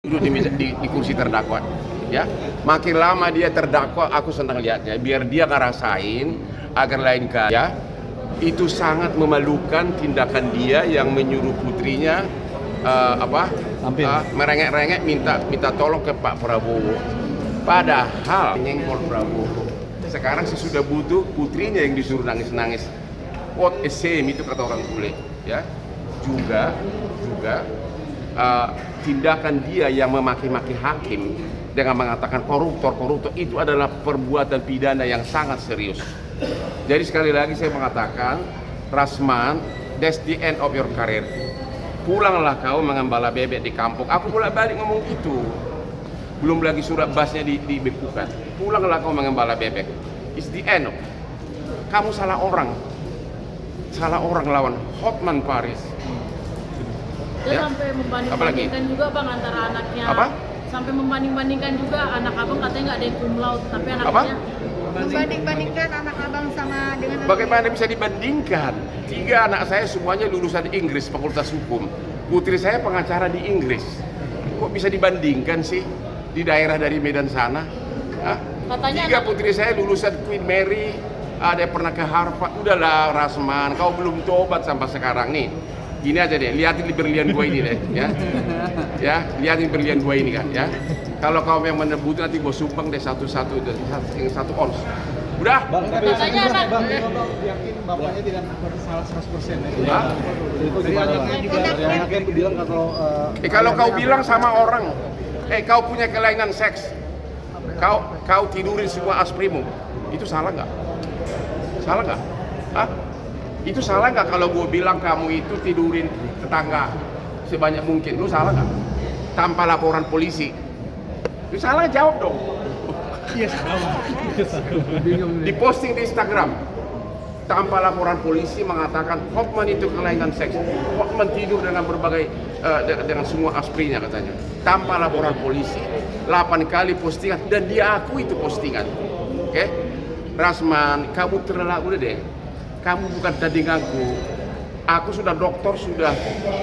duduk di kursi terdakwa, ya. Makin lama dia terdakwa, aku senang lihatnya. Biar dia ngerasain agar lain kali, ya. Itu sangat memalukan tindakan dia yang menyuruh putrinya merengek-rengek minta tolong ke Pak Prabowo. Padahal nyenggol Prabowo. Sekarang sesudah butuh putrinya yang disuruh nangis-nangis. What a shame itu kata orang bule, ya. Juga tindakan dia yang memaki-maki hakim dengan mengatakan koruptor itu adalah perbuatan pidana yang sangat serius. Jadi sekali lagi saya mengatakan, Rasman, that's the end of your career. Pulanglah kau mengembala bebek di kampung. Aku bolak-balik ngomong itu. Belum lagi surat basnya dibekukan. Pulanglah kau mengembala bebek. It's the end. Kamu salah orang lawan Hotman Paris. Dia Ya? sampai membanding-bandingkan juga bang antara anaknya. Apa? Sampai membanding-bandingkan juga anak abang katanya nggak ada yang cum laude, tapi anaknya Membanding-bandingkan anak abang sama dengan Bagaimana bisa dibandingkan? 3 anak saya semuanya lulusan Inggris, Fakultas Hukum. Putri saya pengacara di Inggris. Kok bisa dibandingkan sih di daerah dari Medan sana? Hah? Katanya 3 putri saya lulusan Queen Mary, ada yang pernah ke Harvard. Udahlah Rasman, kau belum tobat sampai sekarang nih. Gini aja deh, lihatin berlian gua ini deh, ya. Ya, lihatin berlian gua ini kan, ya. Kalau kau yang menebut nanti gua sumbang deh satu ons. Udah. Bang, tapi Katanya anak- Bang yakin bapaknya tidak bersalah 100% ya? Hah? Dari anaknya juga, dari anaknya itu bilang Kalau kau bilang sama orang, kau punya kelainan seks, kau tidurin semua asprimu, itu salah nggak? Salah nggak? Hah? Itu salah nggak kalau gue bilang kamu itu tidurin tetangga sebanyak mungkin? Lu salah nggak? Tanpa laporan polisi? Itu salah, jawab dong. Iya salah. Diposting di Instagram tanpa laporan polisi mengatakan Hotman itu kelainan seks. Hotman tidur dengan berbagai dengan semua asprinya katanya. Tanpa laporan polisi, 8 kali postingan dan dia akui itu postingan. Oke? Rasman, kamu terlalu udah deh. Kamu bukan tandinganku. Aku sudah doktor, sudah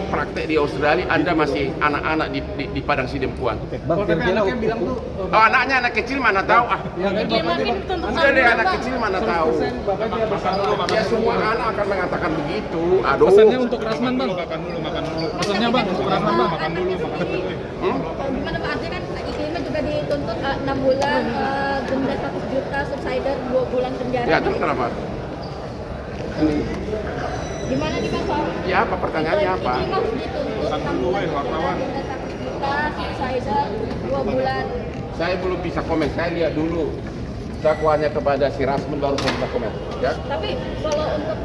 praktek di Australia. Anda masih anak-anak di Padang Sidempuan. Bang, Tapi anaknya bilang tuh Anaknya anak kecil mana tahu ah. dia makin tuntutan Udah deh, juga, anak Bang. kecil mana tahu. bapak dia bersalah. Ya semua anak akan mengatakan begitu. Aduh. pesannya untuk Rasman bang. Pesannya bang untuk Rasman bang. Gimana Pak? Artinya kan Iklimnya juga dituntut 6 bulan, denda 100 juta, subsider 2 bulan penjara. Ya terus kenapa? Gimana nih Bang soal? Ya apa pertanyaannya apa? Iklim harus dituntut 6 bulan penjara, denda 100 juta, subsider 2 bulan. Saya belum bisa komen. Saya lihat dulu dakwaannya kepada si Rasman baru saya bisa komen. Ya. Tapi kalau untuk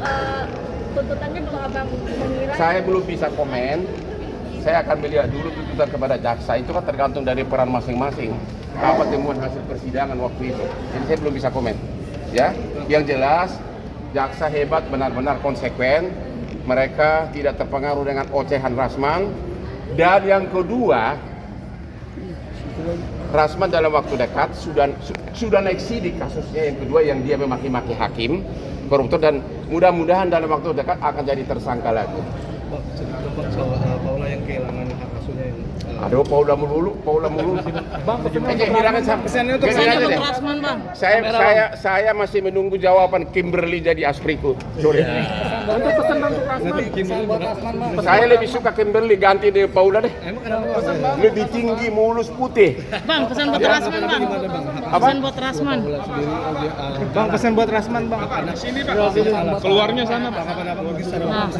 tuntutannya kalau abang mengira Saya belum bisa komen. Saya akan melihat dulu tuntutan kepada jaksa. Itu kan tergantung dari peran masing-masing. Apa temuan hasil persidangan waktu itu. Jadi saya belum bisa komen. Ya. Yang jelas jaksa hebat, benar-benar konsekuen. Mereka tidak terpengaruh dengan ocehan Rasman. Dan yang kedua, Rasman dalam waktu dekat sudah naik sidik kasusnya. Yang kedua yang dia memaki-maki hakim koruptor dan mudah-mudahan dalam waktu dekat akan jadi tersangka lagi. Bang, cerita dong soal Paula yang kehilangan hak asuhnya yang Aduh, Paula mulu. Bang, Kehilangan pesannya untuk Pesannya aja untuk deh. Rasman bang. Saya masih menunggu jawaban Kimberly jadi aspriku. Sorry. Untuk pesan bang untuk Rasman. nanti Kimberly Saya lebih suka Kimberly ganti deh Paula deh. Emang kenapa? Lebih tinggi, mulus, putih. Bang, pesan buat Rasman bang. Apa? Pesan buat Rasman. Bang, pesan buat Rasman bang. Sini pak. Keluarnya sana pak. Nah,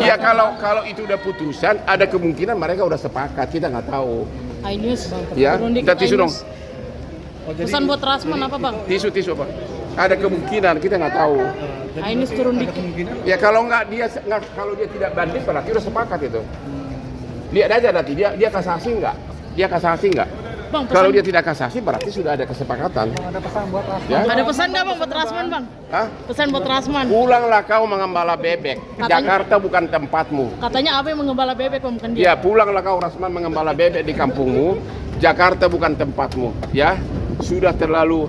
Iya kalau itu udah putusan, ada kemungkinan mereka udah sepakat. Kita nggak tahu. Ainus. Ya, turun dikit, kita tisu dong. Ainus. Pesan buat Rasman apa bang? Tisu apa? Ada kemungkinan, kita nggak tahu. Ainus turun dikit. Ya kalau kalau dia tidak banding berarti udah sepakat itu. Lihat aja nanti dia kasasi nggak? Dia kasasi nggak? Bang, pesan, Kalau dia tidak kasasi berarti sudah ada kesepakatan. Ada pesan buat Rasman. Ya? ada pesan nggak bang buat Rasman bang? Hah? Pesan buat Rasman. Pulanglah kau mengembala bebek. Katanya- Jakarta bukan tempatmu. Katanya apa yang mengembala bebek bang, bukan dia. Ya pulanglah kau Rasman mengembala bebek di kampungmu. Jakarta bukan tempatmu. Ya sudah terlalu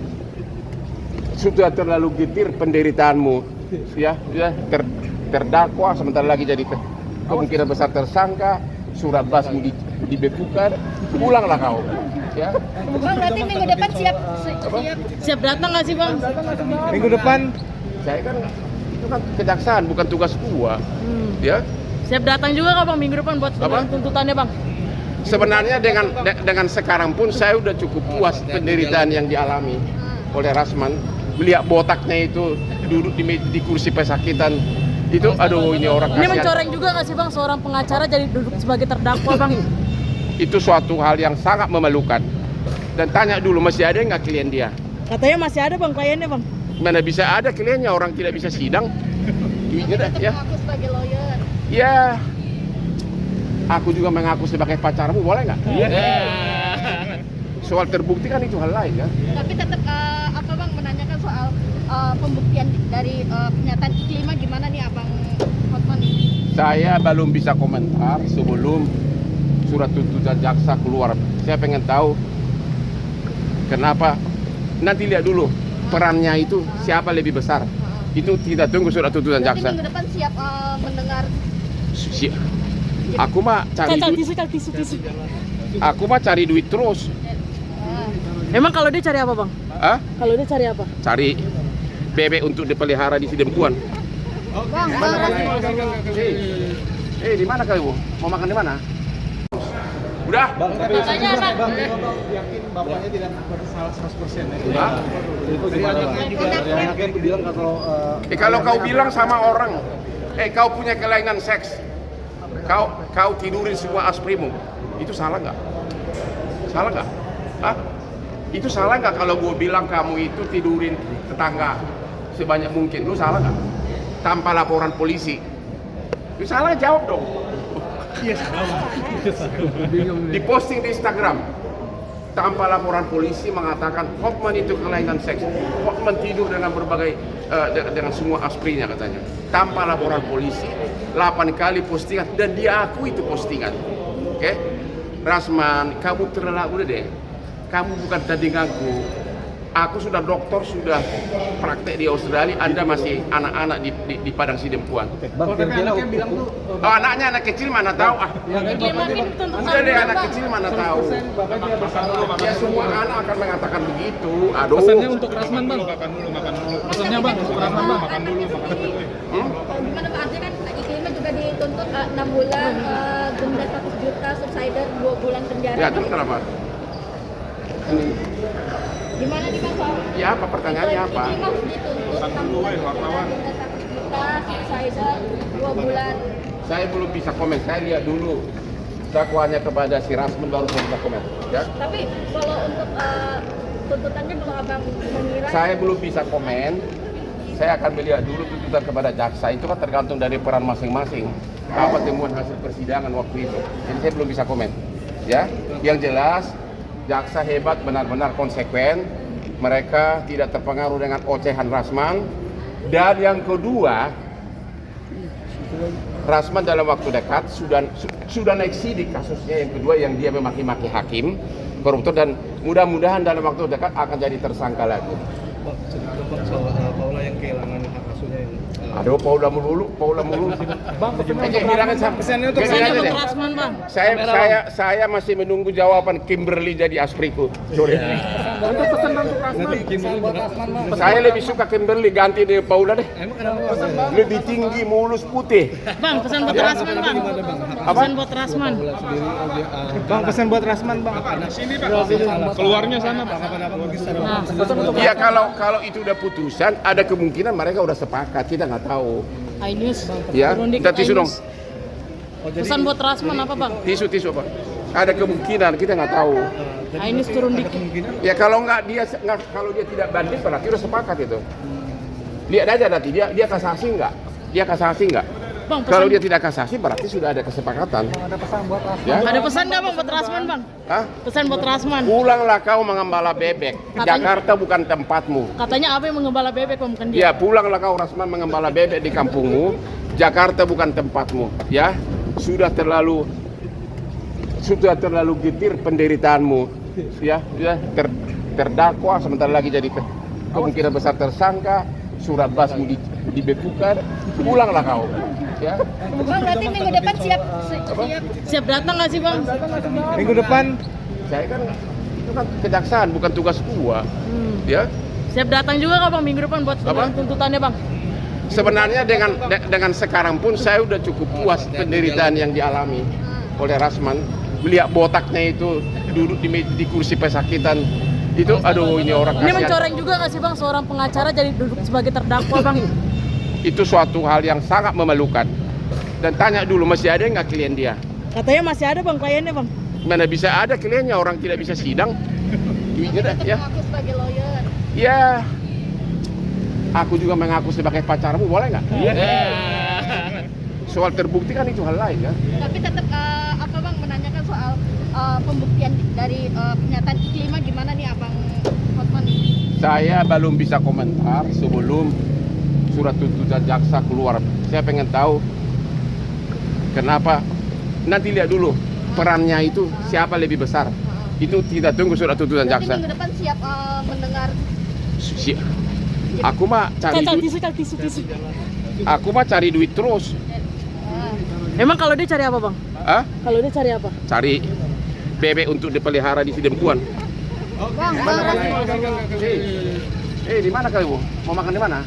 getir penderitaanmu. Ya sudah terdakwa sebentar lagi jadi kemungkinan besar tersangka. Surat basmu dibekukan, pulanglah kau. Ya. Bang, berarti minggu depan Siap datang nggak sih bang? Minggu depan Saya kan itu kan kejaksaan, bukan tugas gua. Ya. Siap datang juga nggak bang minggu depan buat Apa? tuntutannya bang? Sebenarnya dengan sekarang pun saya udah cukup puas penderitaan yang dialami oleh Rasman. Melihat botaknya itu duduk di kursi pesakitan. Itu aduh ini orang Ini kasihan. mencoreng juga nggak sih bang seorang pengacara jadi duduk sebagai terdakwa bang? Itu suatu hal yang sangat memalukan. Dan tanya dulu masih ada nggak klien dia? Katanya masih ada bang kliennya bang. Mana bisa ada kliennya, orang tidak bisa sidang. Duitnya dah ya. aku sebagai lawyer. Ya, aku juga mengaku sebagai pacarmu, boleh nggak? Soal terbukti kan itu hal lain ya. Tapi tetap apa bang menanyakan soal pembuktian dari pernyataan Iklima gimana nih abang Hotman ini? Saya belum bisa komentar sebelum surat tuntutan jaksa keluar. Saya pengen tahu kenapa. Nanti lihat dulu perannya itu siapa lebih besar. Itu kita tunggu surat tuntutan Berarti jaksa. minggu depan siap mendengar. Aku mah cari duit. Tisu. Aku mah cari duit terus. Emang kalau dia cari apa bang? Hah? Kalau dia cari apa? Cari bebek untuk dipelihara di Sidempuan. Bang, Di mana kau? Mau makan di mana? Udah? Bang, tapi Katanya anak. Bang, yakin bapaknya tidak bersalah 100% ya? Hah? Itu gimana Bang? Dari anaknya itu bilang Kalau kau bilang sama orang, kau punya kelainan seks, kau tidurin semua asprimu, itu salah nggak? Salah nggak? Hah? Itu salah nggak kalau gue bilang kamu itu tidurin tetangga sebanyak mungkin? Lu salah nggak? Tanpa laporan polisi? Lu salah, jawab dong. Diposting di Instagram tanpa laporan polisi mengatakan Hotman itu kelainan seks. Hotman tidur dengan berbagai dengan semua asprinya katanya. Tanpa laporan polisi, 8 kali postingan dan dia akui itu postingan. Oke? Rasman, kamu terlalu udah deh. Kamu bukan tandinganku. Aku sudah dokter, sudah praktek di Australia. Anda masih anak-anak di Padang Sidempuan. Bang, kira-kira bilang tuh Oh, anaknya anak kecil mana tahu ah. Udah deh anak kecil mana tahu. Ya semua anak akan mengatakan begitu. Aduh. Pesannya untuk Rasman bang. Makan dulu. Pesannya bang untuk Rasman bang. Makan dulu. Gimana Pak Artinya kan Iklima juga dituntut 6 bulan denda 100 juta, subsider 2 bulan penjara. Ya, terus kenapa? Gimana nih Bang soal Ya apa pertanyaannya apa? Iklima dituntut 6 bulan penjara, denda 100 juta, subsider 2 bulan. Saya belum bisa komen. Saya lihat dulu dakwaannya kepada si Rasman baru saya bisa komen. Ya. Tapi kalau untuk tuntutannya kalau abang mengira Saya belum bisa komen. Saya akan melihat dulu tuntutan kepada jaksa. Itu kan tergantung dari peran masing-masing. Apa temuan hasil persidangan waktu itu. Jadi saya belum bisa komen. Ya, yang jelas jaksa hebat, benar-benar konsekuen. Mereka tidak terpengaruh dengan ocehan Rasman. Dan yang kedua, Rasman dalam waktu dekat sudah naik sidik kasusnya yang kedua yang dia memaki-maki hakim koruptor dan mudah-mudahan dalam waktu dekat akan jadi tersangka lagi. Bang, cerita Bang soal Paula yang kehilangan hak asuhnya yang Aduh, Paula melulu. Bang, Kehilangan sampai pesannya untuk Pesannya aja untuk deh. Rasman bang. Saya masih menunggu jawaban Kimberly jadi aspriku. Sorry. nanti Kimberly buat Rasman Bang. Saya lebih suka Kimberly ganti dengan Paula deh. Emang kenapa pesan Bang? Lebih tinggi, mulus, putih. Bang pesan buat Rasman bang. Gimana Bang? Pesan buat Rasman. Bang, pesan buat Rasman Bang. Sini pak. Keluarnya sana pak. Nah, Ya kalau itu udah putusan, ada kemungkinan mereka udah sepakat. Kita nggak tahu. iNews. Ya, Turun dikit, kita tisu dong. iNews. Pesan buat Rasman apa bang? Tisu apa? Ada kemungkinan, kita nggak tahu. iNews turun dikit. Ya kalau kalau dia tidak banding berarti udah sepakat itu. Lihat aja nanti dia kasasi nggak? Dia kasasi nggak? Bang, Kalau pesan, dia tidak kasasi berarti sudah ada kesepakatan. Ada pesan buat Rasman. Ya? ada pesan nggak bang buat Rasman bang? Hah? Pesan buat Rasman. Pulanglah kau mengembala bebek. Katanya- Jakarta bukan tempatmu. Katanya apa yang mengembala bebek bang, bukan dia? Ya pulanglah kau Rasman mengembala bebek di kampungmu. Jakarta bukan tempatmu. Ya sudah terlalu getir penderitaanmu. Ya terdakwa sebentar lagi jadi kemungkinan besar tersangka. Surat basmu dibekukan. Pulanglah kau. Ya. Bang, berarti minggu depan siap Siap datang nggak sih bang? Minggu depan Saya kan itu kan kejaksaan, bukan tugas gua. Ya. Siap datang juga nggak bang minggu depan buat Apa? tuntutannya bang? Sebenarnya dengan sekarang pun saya udah cukup puas penderitaan yang dialami oleh Rasman. Melihat botaknya itu duduk di kursi pesakitan itu, aduh ini orang Ini kasihan. mencoreng juga nggak sih bang seorang pengacara jadi duduk sebagai terdakwa bang? Itu suatu hal yang sangat memalukan. Dan tanya dulu masih ada nggak klien dia? Katanya masih ada bang kliennya bang. Mana bisa ada kliennya, orang tidak bisa sidang. Duitnya dah ya. Aku sebagai lawyer. Ya. Aku juga mengaku sebagai pacarmu, boleh nggak? Soal terbukti kan itu hal lain ya. Tapi tetap apa bang menanyakan soal pembuktian dari pernyataan Iklima gimana nih abang Hotman nih? Saya belum bisa komentar sebelum surat tuntutan jaksa keluar. Saya pengen tahu kenapa. Nanti lihat dulu perannya itu siapa lebih besar. Itu kita tunggu surat tuntutan Berarti jaksa. minggu depan siap mendengar. Aku mah cari duit. Tisu. Aku mah cari duit terus. Emang kalau dia cari apa bang? Hah? Kalau dia cari apa? Cari bebek untuk dipelihara di Sidempuan. Bang, Di mana? Di mana kalian? Mau makan di mana?